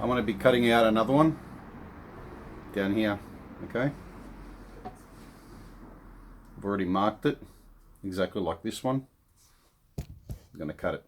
I'm going to be cutting out another one down here. Okay, I've already marked it exactly like this one. I'm going to cut it.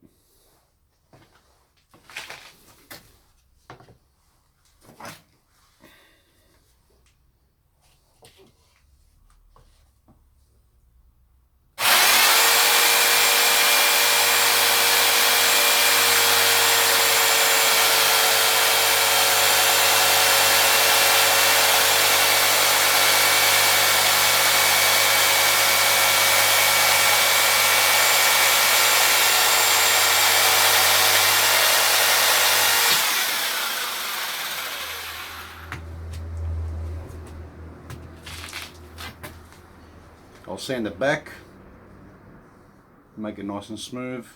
I'll sand it back, make it nice and smooth,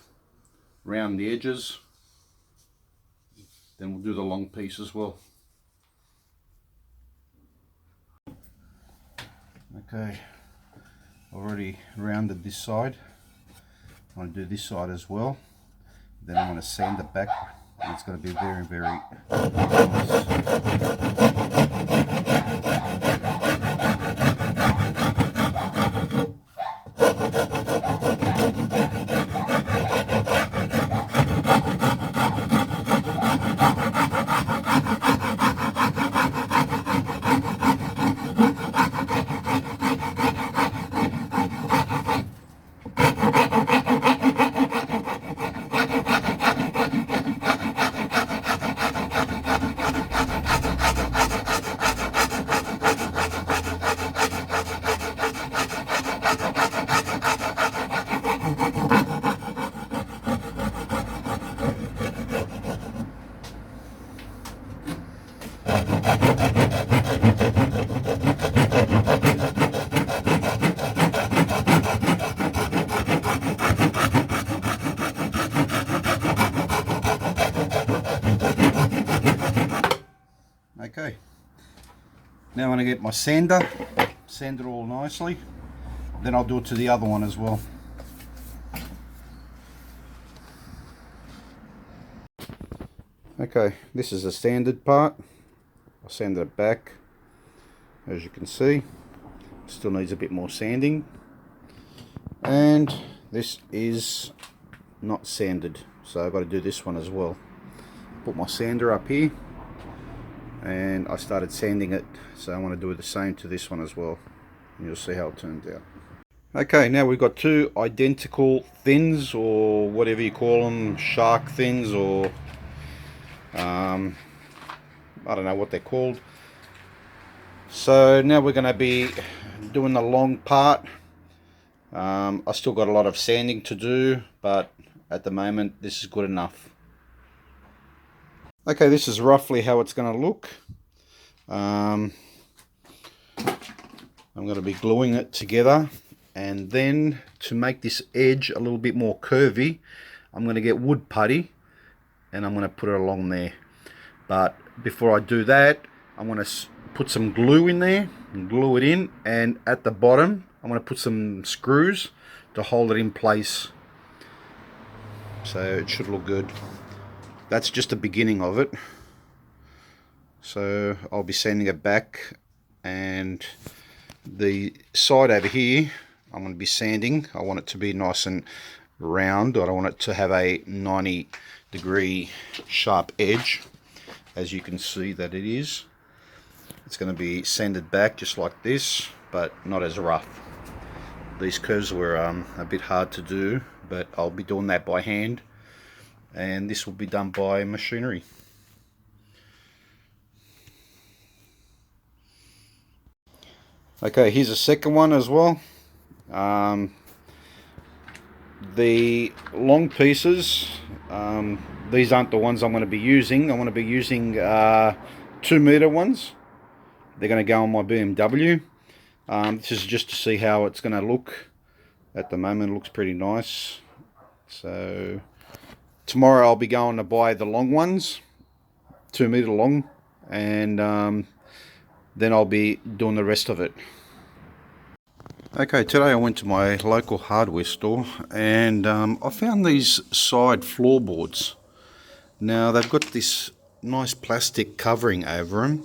round the edges, then we'll do the long piece as well. Okay, already rounded this side. I want to do this side as well. Then I'm going to sand it back. It's going to be very, very nice. Okay, now I'm going to get my sander, sand it all nicely, then I'll do it to the other one as well. Okay, this is the sanded part. I'll sand it back. As you can see, still needs a bit more sanding. And this is not sanded, so I've got to do this one as well. Put my sander up here, and I started sanding it, so I want to do the same to this one as well, and you'll see how it turns out. Okay, now we've got two identical thins, or whatever you call them, shark thins, or I don't know what they're called. So now we're going to be doing the long part. I still got a lot of sanding to do, but at the moment this is good enough. Okay, this is roughly how it's going to look. I'm going to be gluing it together, and then to make this edge a little bit more curvy, I'm going to get wood putty and I'm going to put it along there. But before I do that, I'm going to put some glue in there and glue it in, and at the bottom I'm going to put some screws to hold it in place, so it should look good. That's just the beginning of it. So I'll be sanding it back, and the side over here I'm going to be sanding. I want it to be nice and round. I don't want it to have a 90-degree sharp edge, as you can see that it is. It's going to be sanded back just like this, but not as rough. These curves were a bit hard to do, but I'll be doing that by hand, and this will be done by machinery. Okay, here's a second one as well. The long pieces, these aren't the ones I'm going to be using. I'm going to be using 2-meter ones. They're going to go on my BMW. This is just to see how it's going to look. At the moment it looks pretty nice. So tomorrow I'll be going to buy the long ones, 2-meter long, and then I'll be doing the rest of it. Okay, today I went to my local hardware store, and I found these side floorboards. Now they've got this nice plastic covering over them.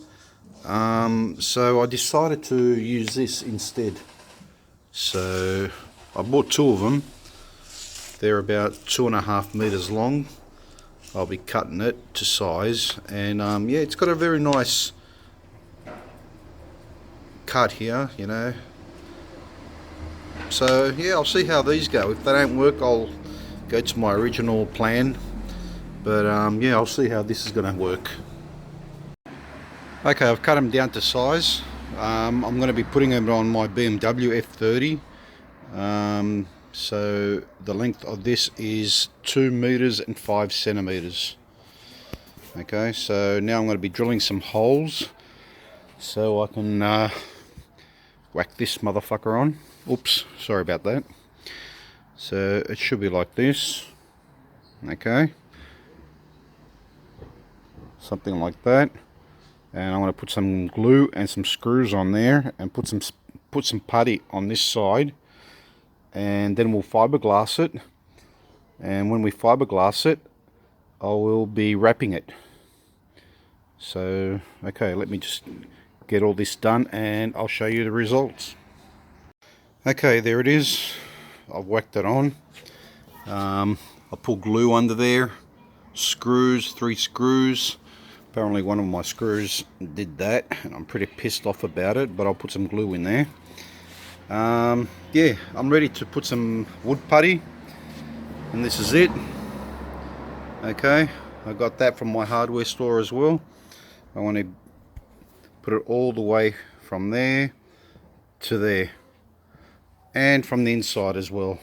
So I decided to use this instead. So I bought 2 of them. They're about 2.5 meters long. I'll be cutting it to size, and yeah, it's got a very nice cut here, you know. So yeah, I'll see how these go. If they don't work, I'll go to my original plan, but yeah, I'll see how this is going to work. Okay, I've cut them down to size. I'm going to be putting them on my BMW F30. So the length of this is 2 meters and 5 centimeters. Okay, so now I'm going to be drilling some holes so I can whack this motherfucker on. Oops, sorry about that. So it should be like this. Okay, something like that. And I'm going to put some glue and some screws on there, and put some putty on this side, and then we'll fiberglass it. And when we fiberglass it, I will be wrapping it. So okay, let me just get all this done and I'll show you the results. Okay, there it is. I've whacked it on. I put glue under there, screws, 3 screws. Apparently one of my screws did that, and I'm pretty pissed off about it, but I'll put some glue in there. Yeah, I'm ready to put some wood putty, and this is it. Okay, I got that from my hardware store as well. I want to put it all the way from there to there, and from the inside as well.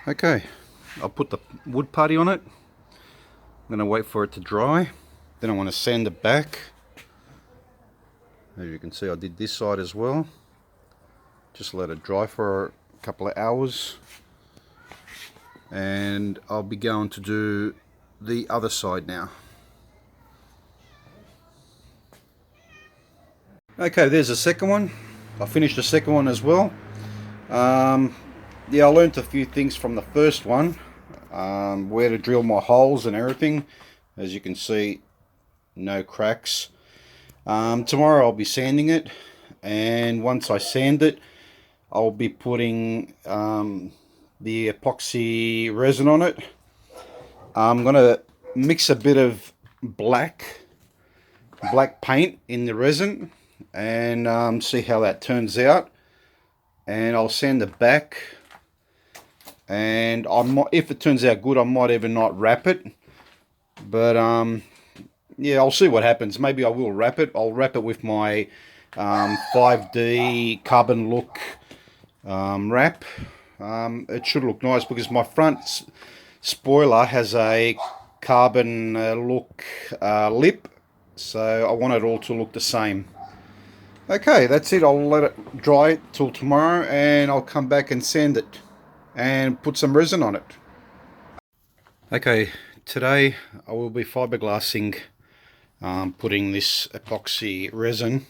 Okay, I'll put the wood putty on it. I'm going to wait for it to dry. Then I want to sand it back. As you can see, I did this side as well. Just let it dry for a couple of hours. And I'll be going to do the other side now. Okay, there's the second one. I finished the second one as well. Yeah, I learned a few things from the first one. Where to drill my holes and everything. As you can see, no cracks. Tomorrow I'll be sanding it, and once I sand it, I'll be putting the epoxy resin on it. I'm gonna mix a bit of black paint in the resin and see how that turns out, and I'll sand it back. And I might, if it turns out good, I might even not wrap it. But yeah, I'll see what happens. Maybe I will wrap it. I'll wrap it with my 5D carbon look wrap. It should look nice because my front spoiler has a carbon look lip, so I want it all to look the same. Okay, that's it. I'll let it dry till tomorrow, and I'll come back and sand it and put some resin on it. Okay, today I will be fiberglassing, putting this epoxy resin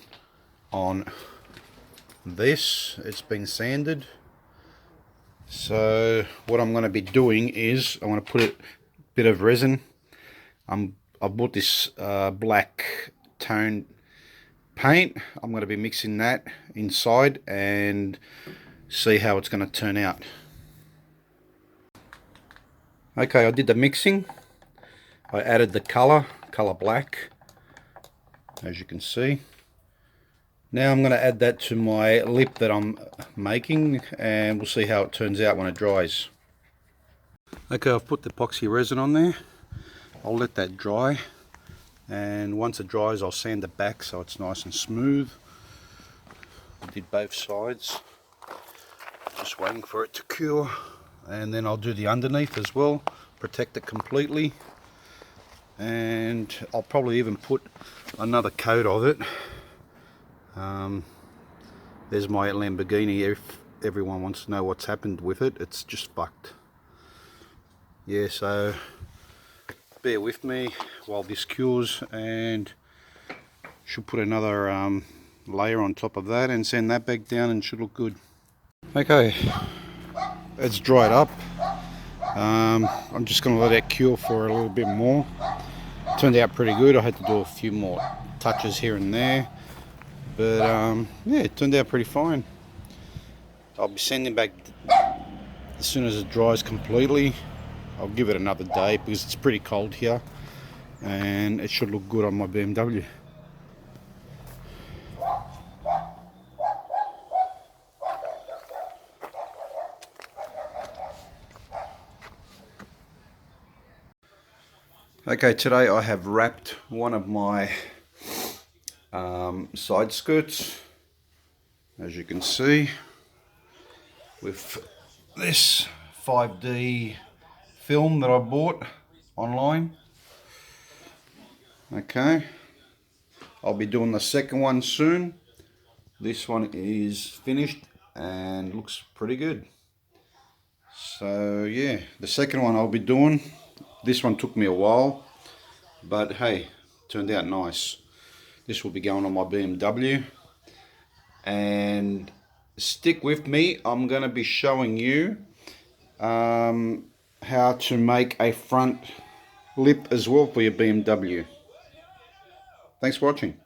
on this. It's been sanded. So what I'm going to be doing is I'm going to put a bit of resin. I bought this black tone paint. I'm going to be mixing that inside and see how it's going to turn out. Okay, I did the mixing. I added the color black, as you can see. Now I'm going to add that to my lip that I'm making, and we'll see how it turns out when it dries. Okay, I've put the epoxy resin on there. I'll let that dry, and once it dries I'll sand it back so it's nice and smooth. I did both sides, just waiting for it to cure. And then I'll do the underneath as well, protect it completely, and I'll probably even put another coat of it. There's my Lamborghini. If everyone wants to know what's happened with it, it's just fucked. Yeah, so bear with me while this cures, and should put another layer on top of that and sand that back down, and should look good. Okay, it's dried up. I'm just going to let it cure for a little bit more. Turned out pretty good. I had to do a few more touches here and there, but yeah, it turned out pretty fine. I'll be sending back as soon as it dries completely. I'll give it another day because it's pretty cold here, and it should look good on my BMW. Okay, today I have wrapped one of my side skirts, as you can see, with this 5D film that I bought online. Okay, I'll be doing the second one soon. This one is finished and looks pretty good. So yeah, the second one I'll be doing. This one took me a while, but hey, turned out nice. This will be going on my BMW, and stick with me. I'm going to be showing you how to make a front lip as well for your BMW. Thanks for watching.